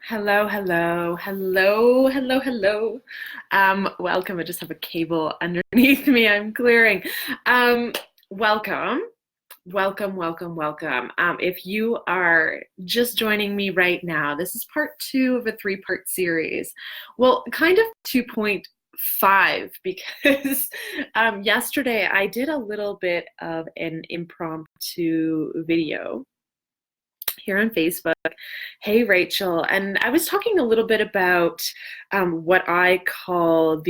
Hello, hello, hello, hello, hello. Welcome. I just have a cable underneath me. I'm clearing. Um, welcome, welcome. If you are just joining me right now, this is part two of a three-part series. Well, kind of 2.5 because yesterday I did a little bit of an impromptu video here on Facebook. Hey, Rachel. And I was talking a little bit about what I call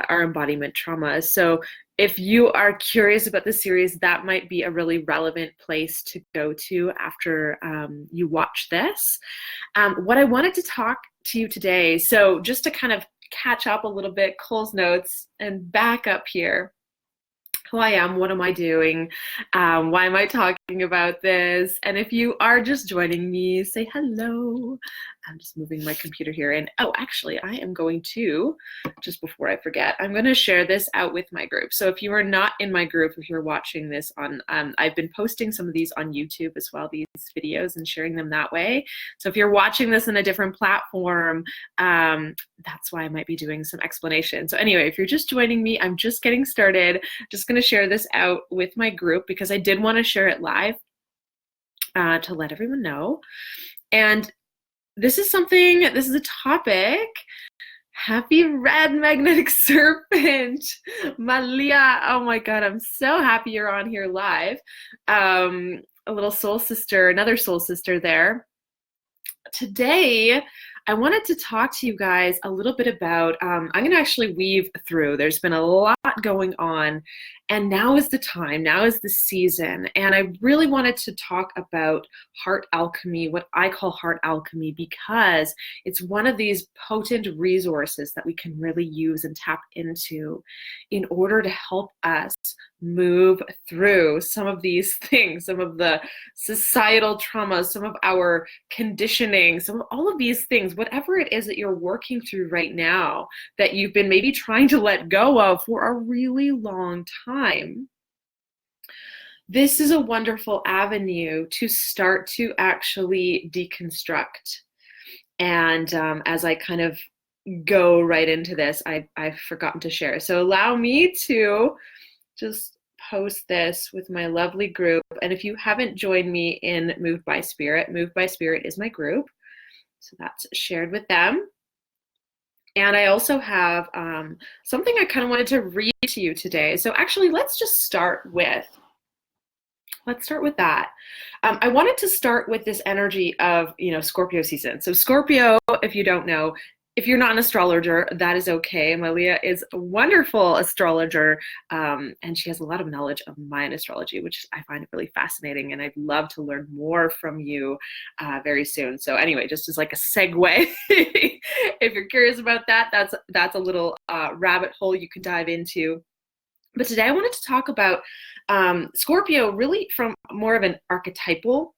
our embodiment trauma. So if you are curious about the series, that might be a really relevant place to go to after you watch this. What I wanted to talk to you today, so just to kind of catch up a little bit, Cole's notes, and back up here. Who I am, what am I doing, why am I talking about this, and if you are just joining me, say hello. I'm just moving my computer here, and oh, actually, I am going to, just before I forget, I'm going to share this out with my group. So if you are not in my group, if you're watching this on, I've been posting some of these on YouTube as well, these videos, and sharing them that way. So if you're watching this in a different platform, that's why I might be doing some explanation. So anyway, if you're just joining me, I'm just getting started. Just going to share this out with my group because I did want to share it live to let everyone know. And this is a topic. Happy red magnetic serpent, Malia. Oh my God, I'm so happy you're on here live. A little soul sister, another soul sister there. Today, I wanted to talk to you guys a little bit about, I'm going to actually weave through. There's been a lot going on, and now is the time, now is the season. And I really wanted to talk about heart alchemy, what I call heart alchemy, because it's one of these potent resources that we can really use and tap into in order to help us move through some of these things, some of the societal traumas, some of our conditioning, some of all of these things, whatever it is that you're working through right now that you've been maybe trying to let go of for a really long time. This is a wonderful avenue to start to actually deconstruct. And as I kind of go right into this, I've forgotten to share. So allow me to just post this with my lovely group. And if you haven't joined me in Moved by Spirit is my group. So that's shared with them. And I also have something I kind of wanted to read to you today. So actually, let's start with that. I wanted to start with this energy of, Scorpio season. So Scorpio, if you don't know, if you're not an astrologer, that is okay. Malia is a wonderful astrologer, and she has a lot of knowledge of Mayan astrology, which I find really fascinating, and I'd love to learn more from you very soon. So anyway, just as like a segue, if you're curious about that, that's a little rabbit hole you could dive into. But today I wanted to talk about Scorpio really from more of an archetypal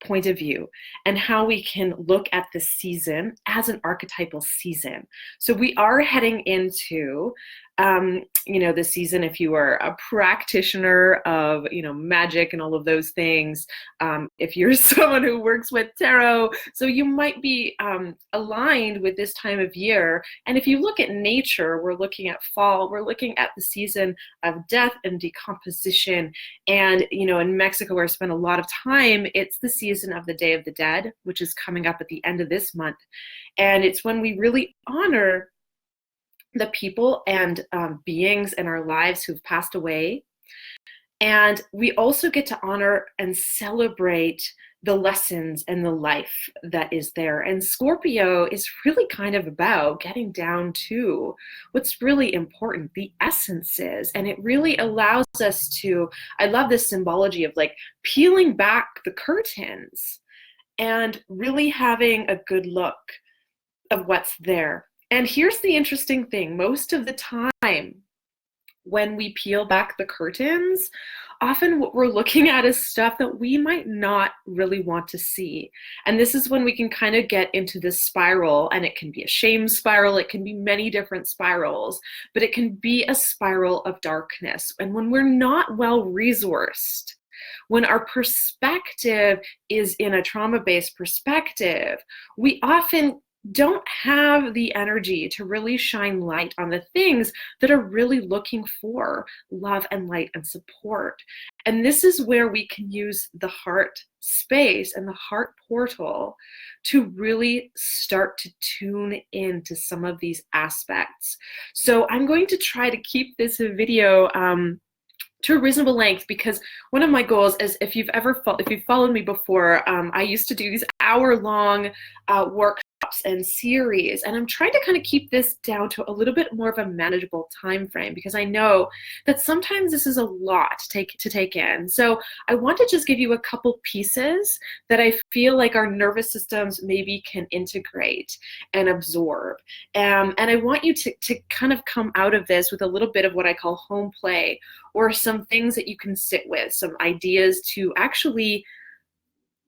point of view and how we can look at the season as an archetypal season. So we are heading into the season, if you are a practitioner of magic and all of those things, if you're someone who works with tarot, so you might be aligned with this time of year. And if you look at nature, we're looking at fall, we're looking at the season of death and decomposition. And in Mexico, where I spend a lot of time, it's the season of the Day of the Dead, which is coming up at the end of this month. And it's when we really honor the people and beings in our lives who've passed away. And we also get to honor and celebrate the lessons and the life that is there. And Scorpio is really kind of about getting down to what's really important, the essences. And it really allows us to, I love this symbology of like peeling back the curtains and really having a good look of what's there. And here's the interesting thing. Most of the time when we peel back the curtains, often what we're looking at is stuff that we might not really want to see. And this is when we can kind of get into this spiral, and it can be a shame spiral, it can be many different spirals, but it can be a spiral of darkness. And when we're not well resourced, when our perspective is in a trauma-based perspective, we often don't have the energy to really shine light on the things that are really looking for love and light and support. And this is where we can use the heart space and the heart portal to really start to tune into some of these aspects. So I'm going to try to keep this video to a reasonable length, because one of my goals is, if you've followed me before, I used to do these hour-long workshops and series, and I'm trying to kind of keep this down to a little bit more of a manageable time frame, because I know that sometimes this is a lot to take in. So I want to just give you a couple pieces that I feel like our nervous systems maybe can integrate and absorb, and I want you to kind of come out of this with a little bit of what I call home play, or some things that you can sit with, some ideas to actually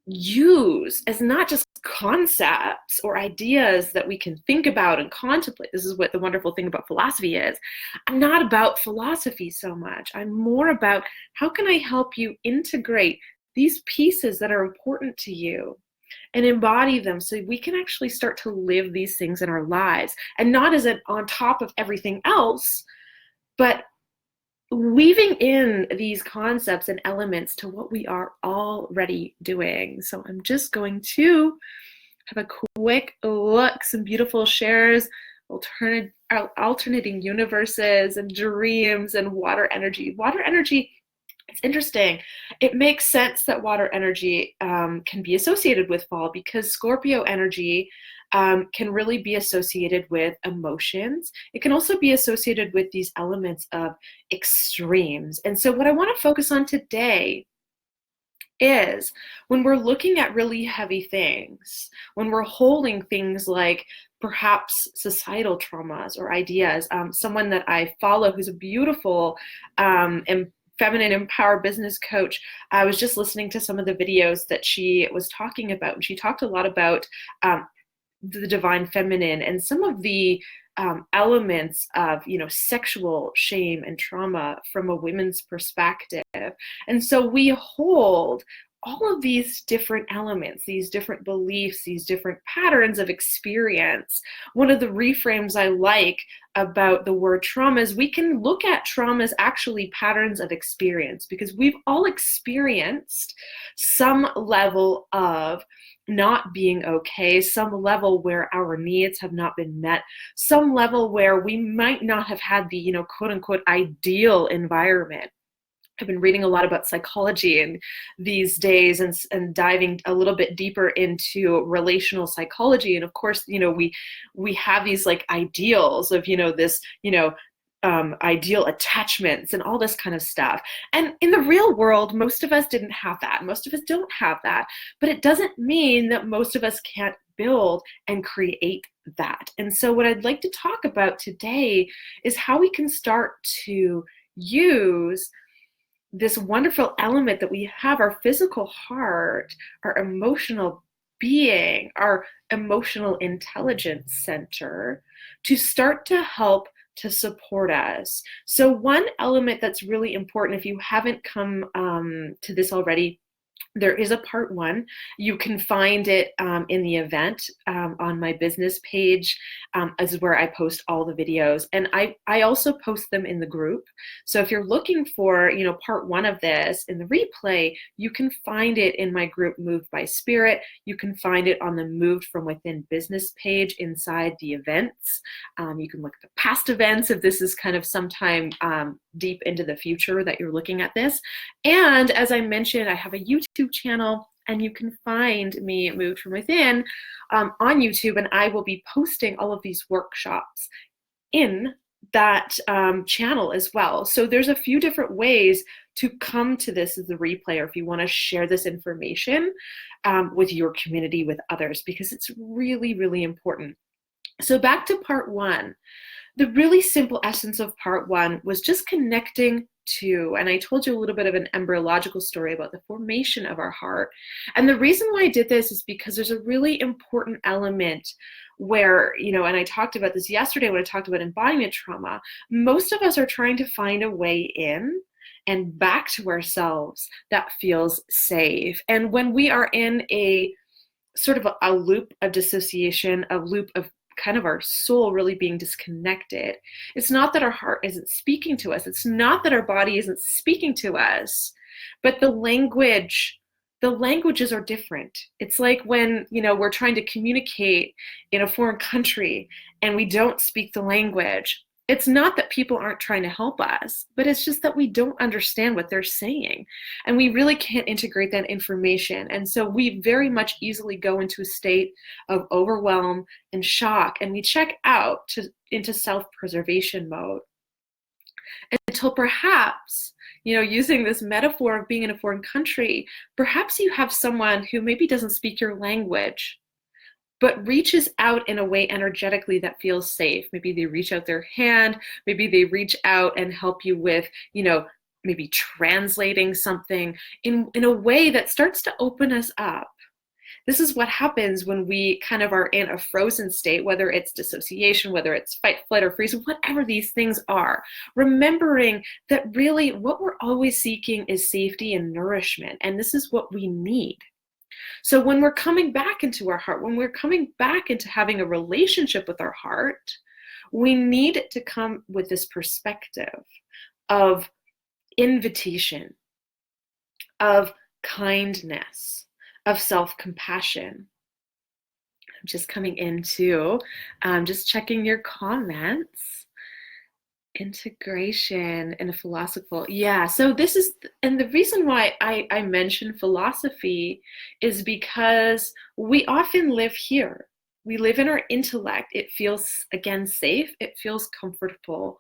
use as not just concepts or ideas that we can think about and contemplate. This is what the wonderful thing about philosophy is. I'm not about philosophy so much. I'm more about how can I help you integrate these pieces that are important to you and embody them so we can actually start to live these things in our lives, and not as an on top of everything else, but weaving in these concepts and elements to what we are already doing. So I'm just going to have a quick look, some beautiful shares, alternating universes and dreams and water energy. Water energy, it's interesting. It makes sense that water energy can be associated with fall, because Scorpio energy can really be associated with emotions. It can also be associated with these elements of extremes. And so what I want to focus on today is when we're looking at really heavy things, when we're holding things like perhaps societal traumas or ideas. Someone that I follow who's a beautiful and feminine empowered business coach, I was just listening to some of the videos that she was talking about, and she talked a lot about the divine feminine and some of the elements of, sexual shame and trauma from a women's perspective. And so we hold all of these different elements, these different beliefs, these different patterns of experience. One of the reframes I like about the word trauma is we can look at trauma as actually patterns of experience, because we've all experienced some level of not being okay, some level where our needs have not been met, some level where we might not have had the, quote unquote, ideal environment. I've been reading a lot about psychology and these days, and diving a little bit deeper into relational psychology. And of course, we have these like ideals of, this, ideal attachments and all this kind of stuff. And in the real world, most of us didn't have that. Most of us don't have that. But it doesn't mean that most of us can't build and create that. And so what I'd like to talk about today is how we can start to use this wonderful element that we have, our physical heart, our emotional being, our emotional intelligence center, to start to help to support us. So one element that's really important, if you haven't come to this already, there is a part 1. You can find it in the event on my business page, is where I post all the videos. And I also post them in the group. So if you're looking for, part 1 of this in the replay, you can find it in my group Moved by Spirit. You can find it on the Moved from Within business page inside the events. You can look at the past events if this is kind of sometime deep into the future that you're looking at this. And as I mentioned, I have a YouTube channel, and you can find me Moved from Within on YouTube, and I will be posting all of these workshops in that channel as well. So there's a few different ways to come to this as a replay, or if you want to share this information with your community, with others, because it's really, really important. So back to part 1. The really simple essence of part 1 was just connecting to, and I told you a little bit of an embryological story about the formation of our heart. And the reason why I did this is because there's a really important element where, and I talked about this yesterday when I talked about embodiment trauma. Most of us are trying to find a way in and back to ourselves that feels safe. And when we are in a sort of a loop of dissociation, a loop of kind of our soul really being disconnected. It's not that our heart isn't speaking to us. It's not that our body isn't speaking to us, but the languages are different. It's like when, we're trying to communicate in a foreign country and we don't speak the language. It's not that people aren't trying to help us, but it's just that we don't understand what they're saying. And we really can't integrate that information. And so we very much easily go into a state of overwhelm and shock, and we check out into self-preservation mode until perhaps, using this metaphor of being in a foreign country, perhaps you have someone who maybe doesn't speak your language, but reaches out in a way energetically that feels safe. Maybe they reach out their hand, maybe they reach out and help you with, maybe translating something in a way that starts to open us up. This is what happens when we kind of are in a frozen state, whether it's dissociation, whether it's fight, flight, or freeze, whatever these things are. Remembering that really what we're always seeking is safety and nourishment, and this is what we need. So when we're coming back into our heart, when we're coming back into having a relationship with our heart, we need to come with this perspective of invitation, of kindness, of self-compassion. I'm just coming into, just checking your comments. Integration and a philosophical. Yeah, so this is, and the reason why I mention philosophy is because we often live here. We live in our intellect. It feels, again, safe. It feels comfortable.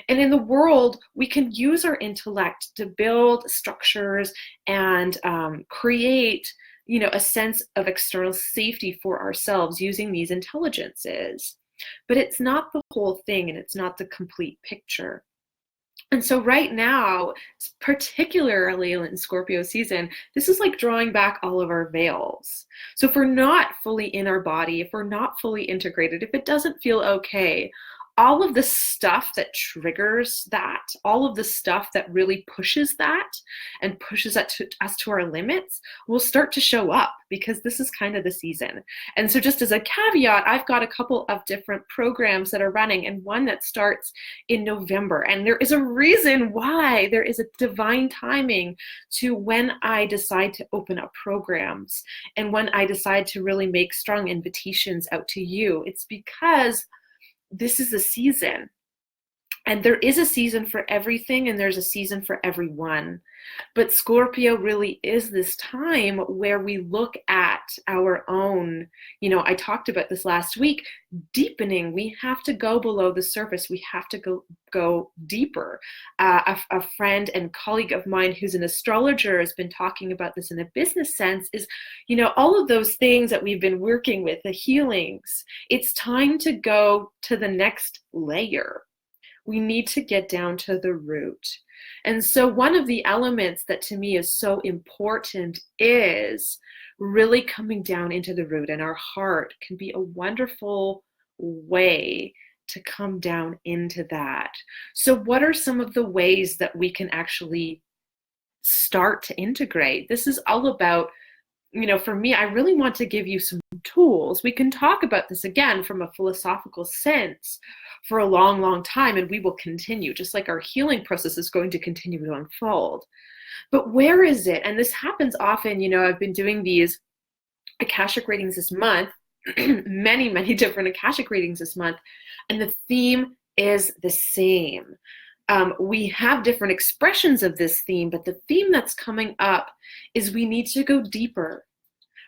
And in the world, we can use our intellect to build structures and create, a sense of external safety for ourselves using these intelligences. But it's not the whole thing, and it's not the complete picture. And so right now, particularly in Scorpio season, this is like drawing back all of our veils. So if we're not fully in our body, if we're not fully integrated, if it doesn't feel okay, all of the stuff that triggers that, all of the stuff that really pushes that and pushes us to our limits will start to show up, because this is kind of the season. And so just as a caveat, I've got a couple of different programs that are running, and one that starts in November. And there is a reason why there is a divine timing to when I decide to open up programs and when I decide to really make strong invitations out to you. It's because this is a season, and there is a season for everything, and there's a season for everyone. But Scorpio really is this time where we look at our own, I talked about this last week, deepening. We have to go below the surface. We have to go deeper. A friend and colleague of mine who's an astrologer has been talking about this in a business sense is, all of those things that we've been working with, the healings, it's time to go to the next layer. We need to get down to the root. And so one of the elements that to me is so important is really coming down into the root, and our heart can be a wonderful way to come down into that. So what are some of the ways that we can actually start to integrate? This is all about, for me, I really want to give you some tools. We can talk about this again from a philosophical sense for a long, long time, and we will continue, just like our healing process is going to continue to unfold. But where is it? And this happens often. I've been doing these Akashic readings this month, many, many different Akashic readings this month, and the theme is the same. We have different expressions of this theme, but the theme that's coming up is we need to go deeper.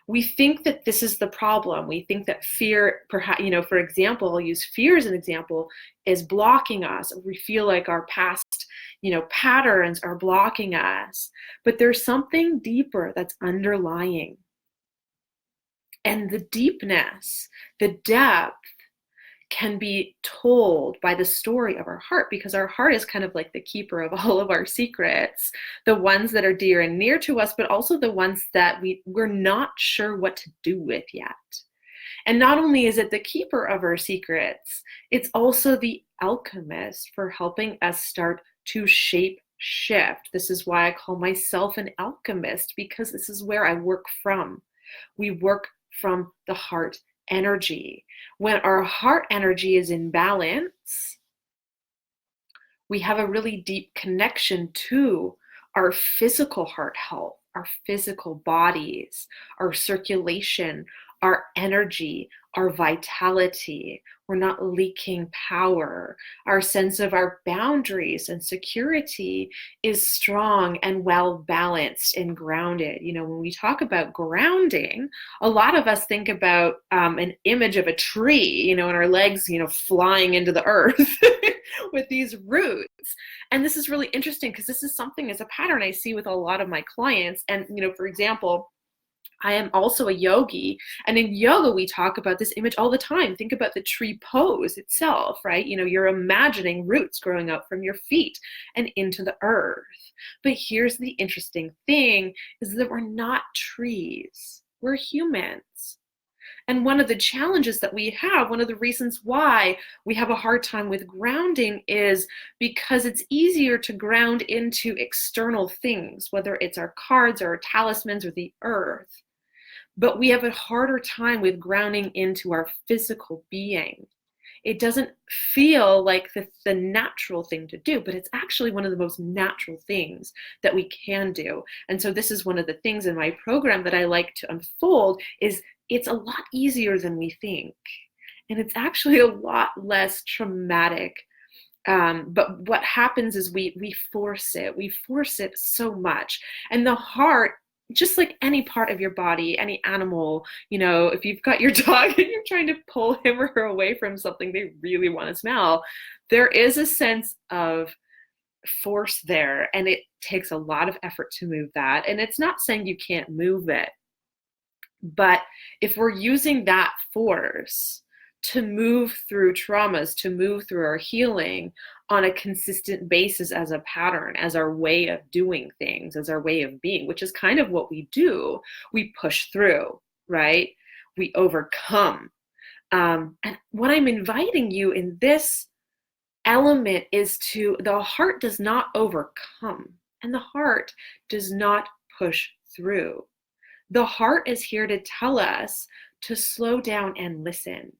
We think that this is the problem. We think that fear, perhaps, for example, I'll use fear as an example, is blocking us. We feel like our past, patterns are blocking us. But there's something deeper that's underlying. And the deepness, the depth, can be told by the story of our heart, because our heart is kind of like the keeper of all of our secrets, the ones that are dear and near to us, but also the ones that we're not sure what to do with yet. And not only is it the keeper of our secrets, it's also the alchemist for helping us start to shape shift. This is why I call myself an alchemist, because this is where I work from. We work from the heart energy. When our heart energy is in balance, we have a really deep connection to our physical heart health, our physical bodies, our circulation, our energy, our vitality. We're not leaking power. Our sense of our boundaries and security is strong and well balanced and grounded. You know, when we talk about grounding, a lot of us think about an image of a tree, you know, and our legs, you know, flying into the earth with these roots. And this is really interesting because this is something as a pattern I see with a lot of my clients. And, you know, for example, I am also a yogi, and in yoga we talk about this image all the time. Think about the tree pose itself, right? You know, you're imagining roots growing out from your feet and into the earth. But here's the interesting thing is that we're not trees. We're humans. And one of the challenges that we have, one of the reasons why we have a hard time with grounding is because it's easier to ground into external things, whether it's our cards or our talismans or the earth. But we have a harder time with grounding into our physical being. It doesn't feel like the natural thing to do, but it's actually one of the most natural things that we can do. And so this is one of the things in my program that I like to unfold is it's a lot easier than we think. And it's actually a lot less traumatic. But what happens is we force it. We force it so much. And the heart, just like any part of your body, any animal, you know, if you've got your dog and you're trying to pull him or her away from something they really want to smell, there is a sense of force there, and it takes a lot of effort to move that. And it's not saying you can't move it, but if we're using that force to move through traumas, to move through our healing on a consistent basis as a pattern, as our way of doing things, as our way of being, which is kind of what we do, we push through, right? We overcome. And what I'm inviting you in this element is the heart does not overcome, and the heart does not push through. The heart is here to tell us to slow down and listen.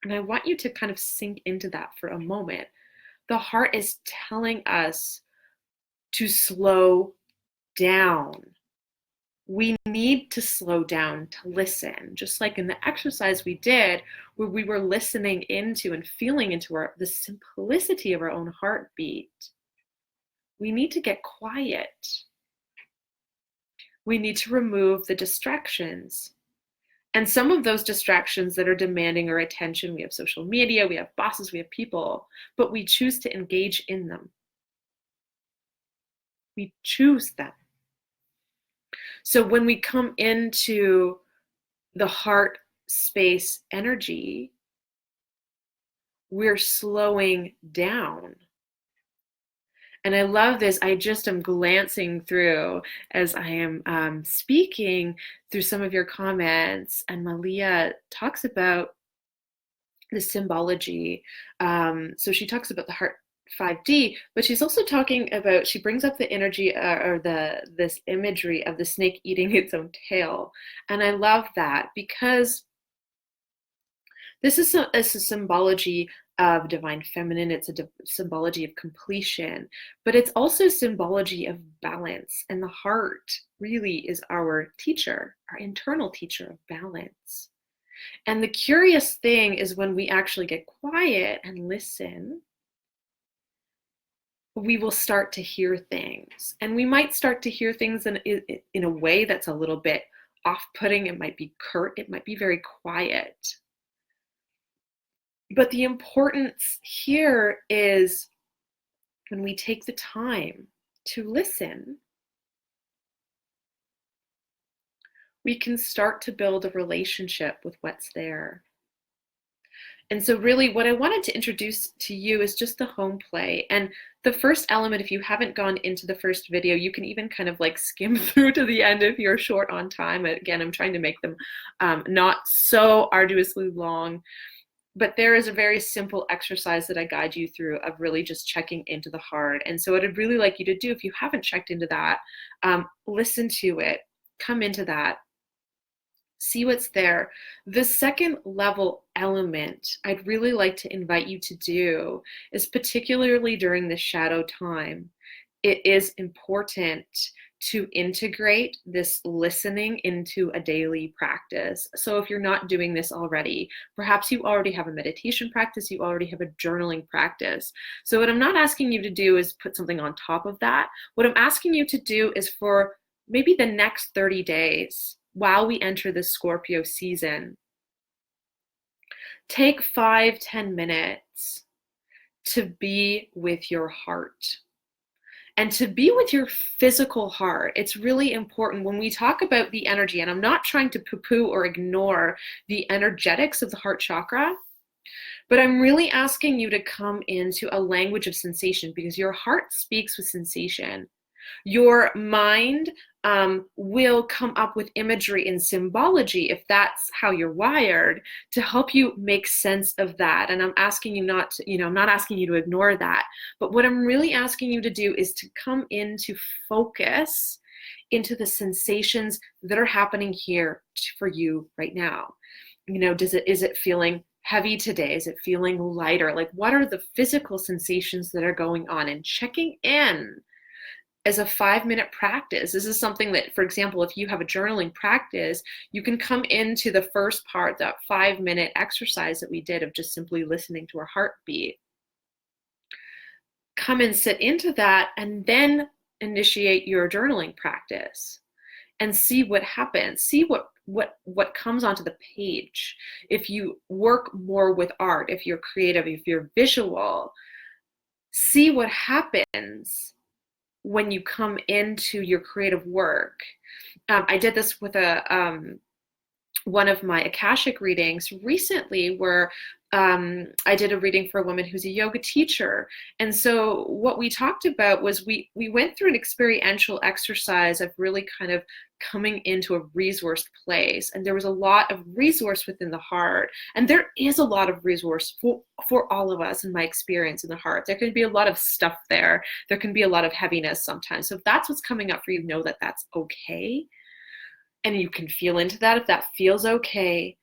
And I want you to kind of sink into that for a moment. The heart is telling us to slow down. We need to slow down to listen, just like in the exercise we did, where we were listening into and feeling into the simplicity of our own heartbeat. We need to get quiet. We need to remove the distractions. And some of those distractions that are demanding our attention, we have social media, we have bosses, we have people, but we choose to engage in them. We choose them. So when we come into the heart space energy, we're slowing down. And I love this. I just am glancing through as I am speaking through some of your comments, and Malia talks about the symbology. So she talks about the heart 5D, but she's also talking about, she brings up the energy or this imagery of the snake eating its own tail. And I love that because this is a symbology of divine feminine. It's a symbology of completion, but it's also symbology of balance. And the heart really is our teacher, our internal teacher of balance. And the curious thing is when we actually get quiet and listen, we will start to hear things. And we might start to hear things in a way that's a little bit off-putting. It might be curt. It might be very quiet. But the importance here is when we take the time to listen, we can start to build a relationship with what's there. And so really what I wanted to introduce to you is just the home play. And the first element, if you haven't gone into the first video, you can even kind of like skim through to the end if you're short on time. Again, I'm trying to make them not so arduously long. But there is a very simple exercise that I guide you through of really just checking into the heart. And so what I'd really like you to do, if you haven't checked into that, listen to it, come into that, See what's there. The second level element I'd really like to invite you to do is, particularly during the shadow time, it is important to integrate this listening into a daily practice. So if you're not doing this already, perhaps you already have a meditation practice, you already have a journaling practice. So what I'm not asking you to do is put something on top of that. What I'm asking you to do is, for maybe the next 30 days, while we enter the Scorpio season, take 5-10 minutes to be with your heart. And to be with your physical heart. It's really important when we talk about the energy, and I'm not trying to poo-poo or ignore the energetics of the heart chakra, but I'm really asking you to come into a language of sensation, because your heart speaks with sensation. Your mind will come up with imagery and symbology, if that's how you're wired, to help you make sense of that. And I'm asking you not to, I'm not asking you to ignore that. But what I'm really asking you to do is to come into focus into the sensations that are happening here for you right now. Is it feeling heavy today? Is it feeling lighter? Like, what are the physical sensations that are going on? And checking in as a 5-minute practice. This is something that, for example, if you have a journaling practice, you can come into the first part, that 5-minute exercise that we did of just simply listening to our heartbeat. Come and sit into that, and then initiate your journaling practice and see what happens. See what comes onto the page. If you work more with art, if you're creative, if you're visual, see what happens when you come into your creative work. I did this with one of my Akashic readings recently, where I did a reading for a woman who's a yoga teacher. And so what we talked about was we went through an experiential exercise of really kind of coming into a resource place. And there was a lot of resource within the heart. And there is a lot of resource for all of us, in my experience, in the heart. There can be a lot of stuff there. There can be a lot of heaviness sometimes. So if that's what's coming up for you, know that that's okay. And you can feel into that if that feels okay.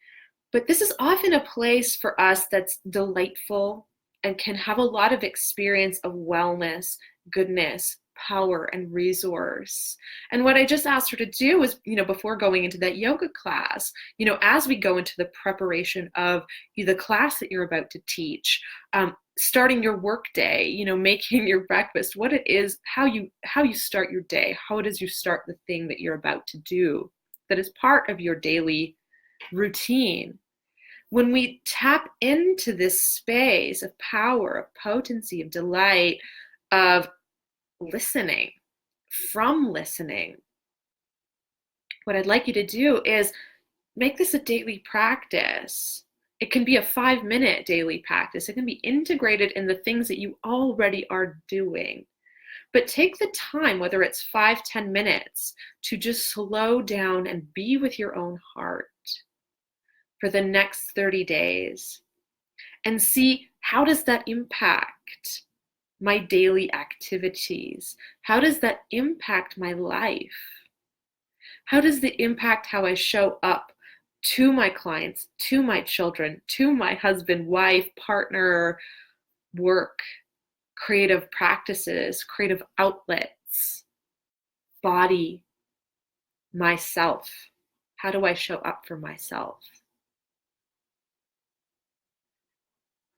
But this is often a place for us that's delightful and can have a lot of experience of wellness, goodness, power, and resource. And what I just asked her to do was, before going into that yoga class, as we go into the preparation of the class that you're about to teach, starting your work day, making your breakfast, what it is, how you start your day, how it is you start the thing that you're about to do, that is part of your daily routine. When we tap into this space of power, of potency, of delight, of listening, from listening, what I'd like you to do is make this a daily practice. It can be a 5-minute daily practice. It can be integrated in the things that you already are doing. But take the time, whether it's 5-10 minutes, to just slow down and be with your own heart for the next 30 days, and see, how does that impact my daily activities? How does that impact my life? How does it impact how I show up to my clients, to my children, to my husband, wife, partner, work, creative practices, creative outlets, body, myself? How do I show up for myself?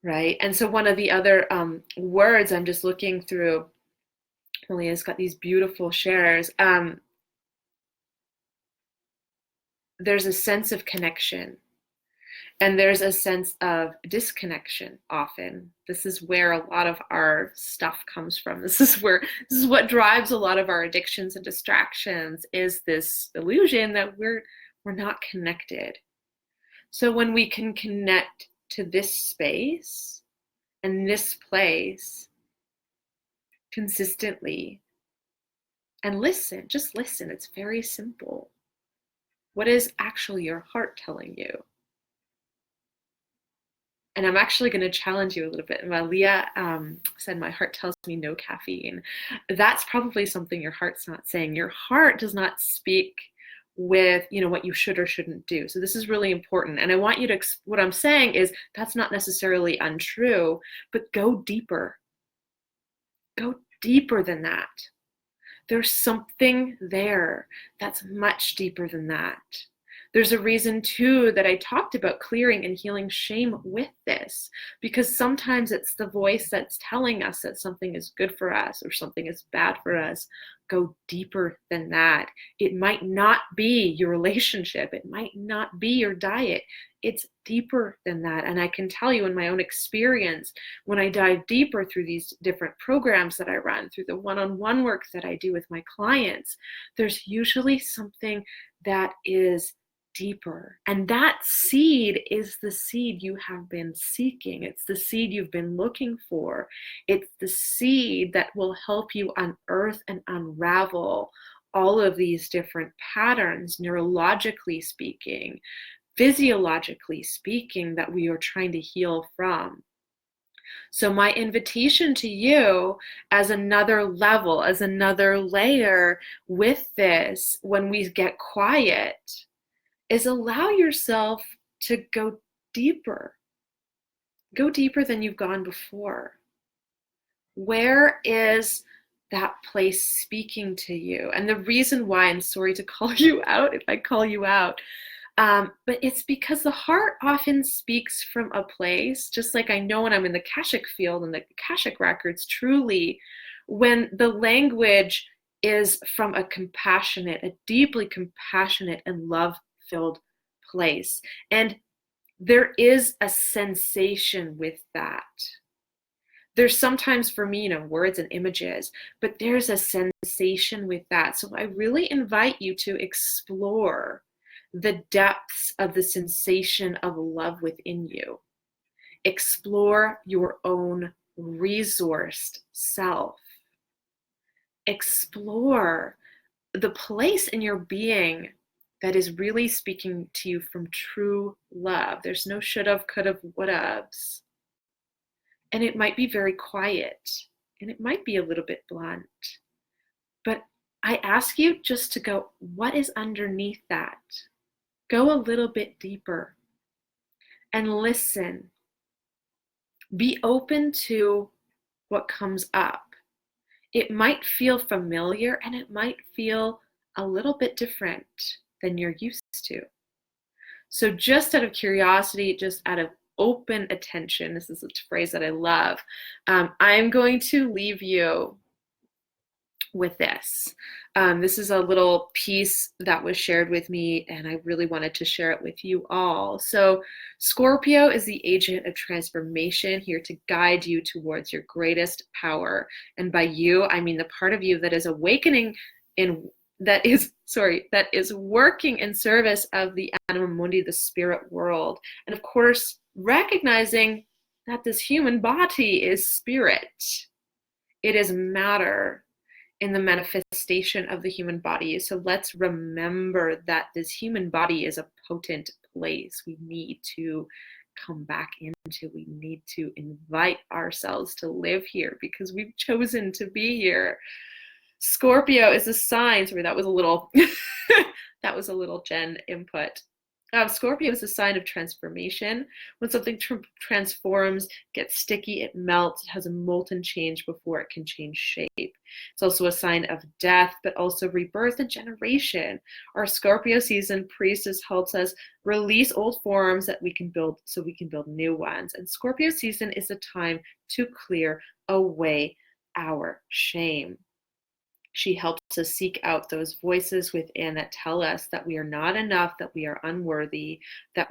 Right? And so one of the other words, I'm just looking through, Malia's got these beautiful shares. There's a sense of connection, and there's a sense of disconnection often. This is where a lot of our stuff comes from. This is what drives a lot of our addictions and distractions, is this illusion that we're not connected. So when we can connect to this space and this place consistently, and just listen. It's very simple. What is actually your heart telling you? And I'm actually going to challenge you a little bit. Malia said, my heart tells me no caffeine. That's probably something your heart's not saying. Your heart does not speak with, what you should or shouldn't do. So this is really important. And I want you to, what I'm saying is that's not necessarily untrue, but go deeper. Go deeper than that. There's something there that's much deeper than that. There's a reason too that I talked about clearing and healing shame with this, because sometimes it's the voice that's telling us that something is good for us or something is bad for us. Go deeper than that. It might not be your relationship. It might not be your diet. It's deeper than that. And I can tell you in my own experience, when I dive deeper through these different programs that I run, through the one-on-one work that I do with my clients, there's usually something that is deeper. And that seed is the seed you have been seeking. It's the seed you've been looking for. It's the seed that will help you unearth and unravel all of these different patterns, neurologically speaking, physiologically speaking, that we are trying to heal from. So my invitation to you as another level, as another layer with this, when we get quiet, is allow yourself to go deeper. Go deeper than you've gone before. Where is that place speaking to you? And the reason why, I'm sorry to call you out if I call you out, but it's because the heart often speaks from a place, just like I know when I'm in the Akashic field and the Akashic records, truly, when the language is from a compassionate, a deeply compassionate and love-filled place. And there is a sensation with that. There's sometimes for me, words and images, but there's a sensation with that. So I really invite you to explore the depths of the sensation of love within you. Explore your own resourced self. Explore the place in your being that is really speaking to you from true love. There's no should've, could've, would've's. And it might be very quiet, and it might be a little bit blunt. But I ask you just to go, what is underneath that? Go a little bit deeper and listen. Be open to what comes up. It might feel familiar and it might feel a little bit different than you're used to. So just out of curiosity, just out of open attention, this is a phrase that I love, I'm going to leave you with this. This is a little piece that was shared with me, and I really wanted to share it with you all. So Scorpio is the agent of transformation, here to guide you towards your greatest power. And by you, I mean the part of you that is awakening that is working in service of the anima mundi, the spirit world. And of course, recognizing that this human body is spirit. It is matter in the manifestation of the human body. So let's remember that this human body is a potent place we need to come back into. We need to invite ourselves to live here because we've chosen to be here. Scorpio is a sign, sorry, that was a little Jen input. Scorpio is a sign of transformation. When something transforms, gets sticky, it melts, it has a molten change before it can change shape. It's also a sign of death, but also rebirth and generation. Our Scorpio season priestess helps us release old forms that we can build so we can build new ones. And Scorpio season is a time to clear away our shame. She helps us seek out those voices within that tell us that we are not enough, that we are unworthy, that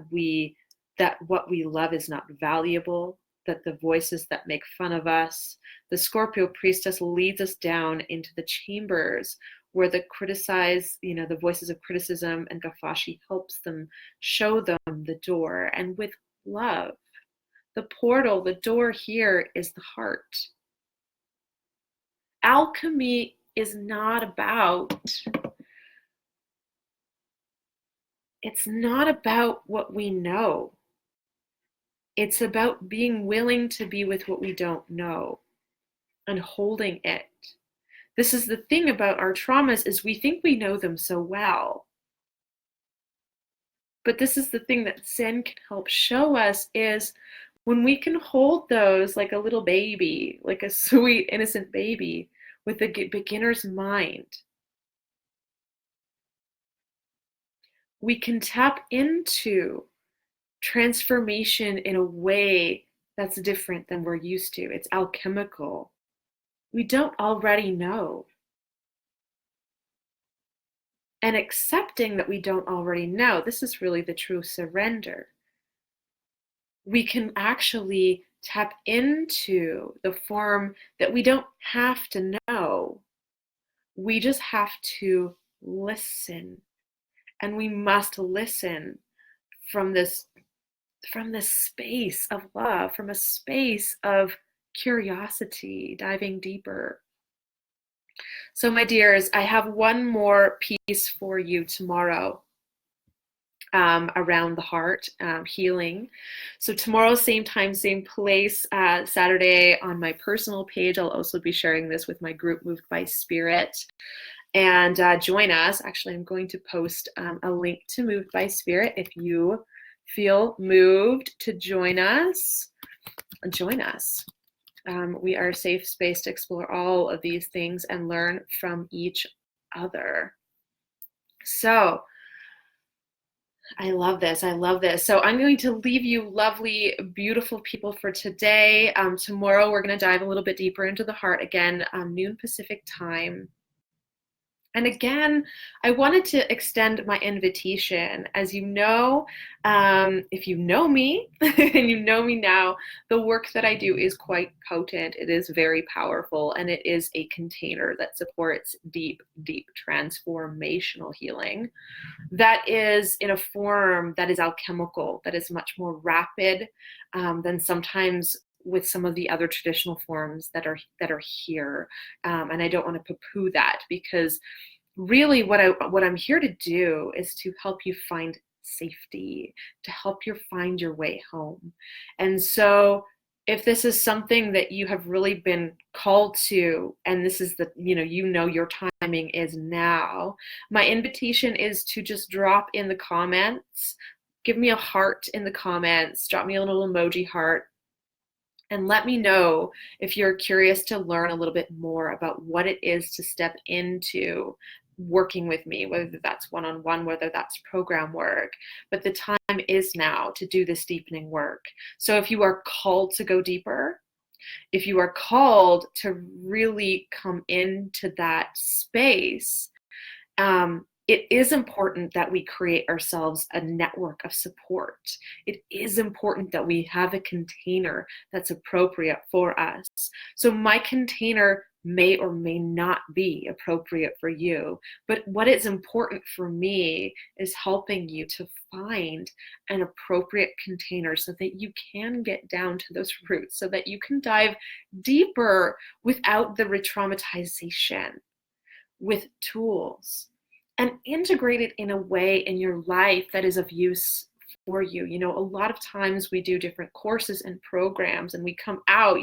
what we love is not valuable, that the voices that make fun of us. The Scorpio priestess leads us down into the chambers where the voices of criticism and guffaw, she helps them show them the door. And with love, the portal, the door here is the heart. Alchemy is not about what we know. It's about being willing to be with what we don't know and holding it. This is the thing about our traumas, is we think we know them so well. But this is the thing that Zen can help show us, is when we can hold those like a little baby, like a sweet, innocent baby with a beginner's mind, we can tap into transformation in a way that's different than we're used to. It's alchemical. We don't already know. And accepting that we don't already know, this is really the true surrender. We can actually tap into the form that we don't have to know. We just have to listen. And we must listen from this space of love, from a space of curiosity, diving deeper. So, my dears, I have one more piece for you tomorrow around the heart, healing. So tomorrow, same time, same place, Saturday on my personal page. I'll also be sharing this with my group, Moved by Spirit. And join us. Actually, I'm going to post a link to Moved by Spirit. If you feel moved to join us, join us. We are a safe space to explore all of these things and learn from each other. So I love this. I love this. So I'm going to leave you lovely, beautiful people for today. Tomorrow, we're going to dive a little bit deeper into the heart again, noon Pacific time. And again, I wanted to extend my invitation. As you know, if you know me, and you know me now, the work that I do is quite potent. It is very powerful, and it is a container that supports deep, deep transformational healing. That is in a form that is alchemical, that is much more rapid than sometimes with some of the other traditional forms that are here. And I don't want to poo-poo that, because really what I'm here to do is to help you find safety, to help you find your way home. And so if this is something that you have really been called to, and this is the, your timing is now, my invitation is to just drop in the comments, give me a heart in the comments, drop me a little emoji heart, and let me know if you're curious to learn a little bit more about what it is to step into working with me, whether that's one-on-one, whether that's program work. But the time is now to do this deepening work. So if you are called to go deeper, if you are called to really come into that space, it is important that we create ourselves a network of support. It is important that we have a container that's appropriate for us. So my container may or may not be appropriate for you, but what is important for me is helping you to find an appropriate container so that you can get down to those roots, so that you can dive deeper without the re-traumatization, with tools, and integrate it in a way in your life that is of use for you. A lot of times we do different courses and programs and we come out,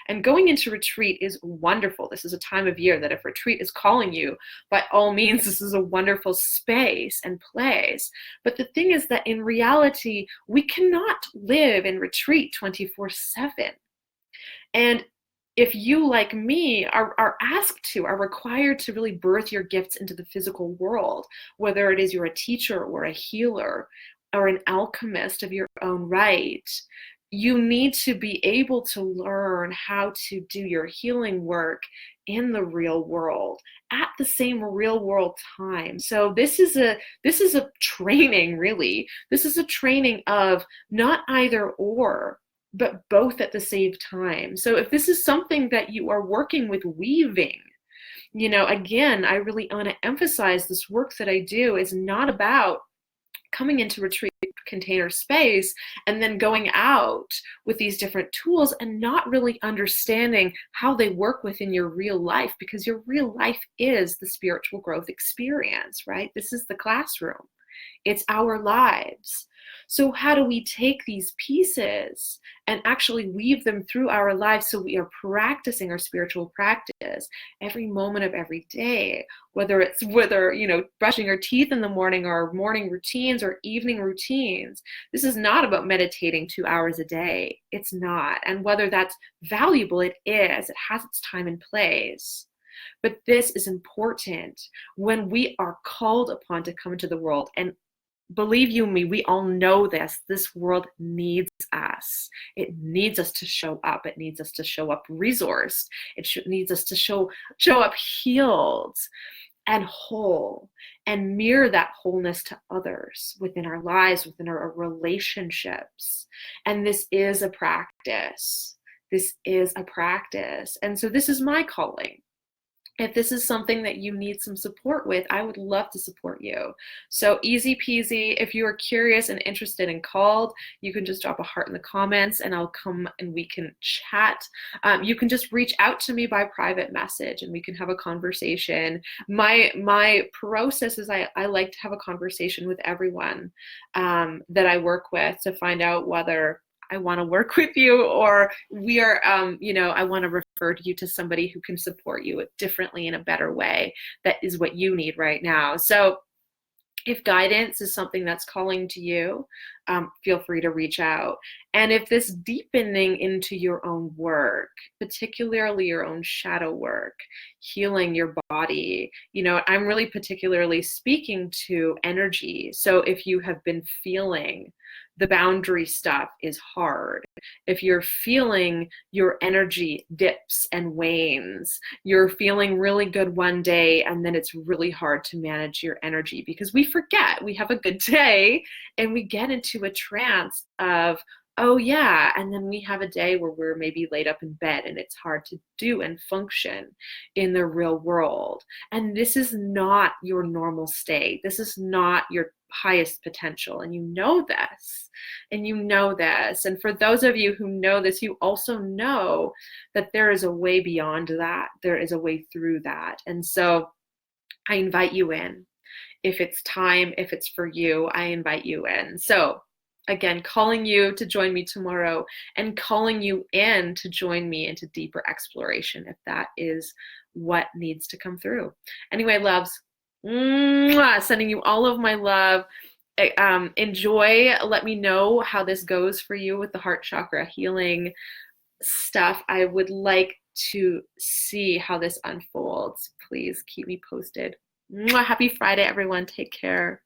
and going into retreat is wonderful. This is a time of year that if retreat is calling you, by all means, this is a wonderful space and place. But the thing is that in reality, we cannot live in retreat 24/7. And if you, like me, are required to really birth your gifts into the physical world, whether it is you're a teacher or a healer or an alchemist of your own right, you need to be able to learn how to do your healing work in the real world at the same real world time. So this is a training, really. This is a training of not either or, but both at the same time. So if this is something that you are working with weaving, again, I really want to emphasize this work that I do is not about coming into retreat container space and then going out with these different tools and not really understanding how they work within your real life, because your real life is the spiritual growth experience, right? This is the classroom. It's our lives. So how do we take these pieces and actually weave them through our lives so we are practicing our spiritual practice every moment of every day, whether brushing our teeth in the morning or morning routines or evening routines. This is not about meditating 2 hours a day. It's not. And whether that's valuable, it is. It has its time and place. But this is important when we are called upon to come into the world. And believe you me, we all know this. This world needs us. It needs us to show up. It needs us to show up resourced. Needs us to show up healed and whole, and mirror that wholeness to others within our lives, within our relationships. And this is a practice. This is a practice. And so this is my calling. If this is something that you need some support with, I would love to support you. So easy peasy. If you are curious and interested and called, you can just drop a heart in the comments and I'll come and we can chat. You can just reach out to me by private message and we can have a conversation. My process is I like to have a conversation with everyone that I work with to find out whether I want to work with you or we are, I want to refer you to somebody who can support you differently in a better way. That is what you need right now. So if guidance is something that's calling to you, feel free to reach out. And if this deepening into your own work, particularly your own shadow work, healing your body, I'm really particularly speaking to energy. So if you have been feeling the boundary stuff is hard, if you're feeling your energy dips and wanes, you're feeling really good one day and then it's really hard to manage your energy because we forget we have a good day and we get into a trance of, oh yeah, and then we have a day where we're maybe laid up in bed and it's hard to do and function in the real world. And this is not your normal state. This is not your highest potential. And you know this. And for those of you who know this, you also know that there is a way beyond that. There is a way through that. And so I invite you in. If it's time, if it's for you, I invite you in. So again, calling you to join me tomorrow and calling you in to join me into deeper exploration if that is what needs to come through. Anyway, loves, sending you all of my love. Enjoy. Let me know how this goes for you with the heart chakra healing stuff. I would like to see how this unfolds. Please keep me posted. Happy Friday, everyone. Take care.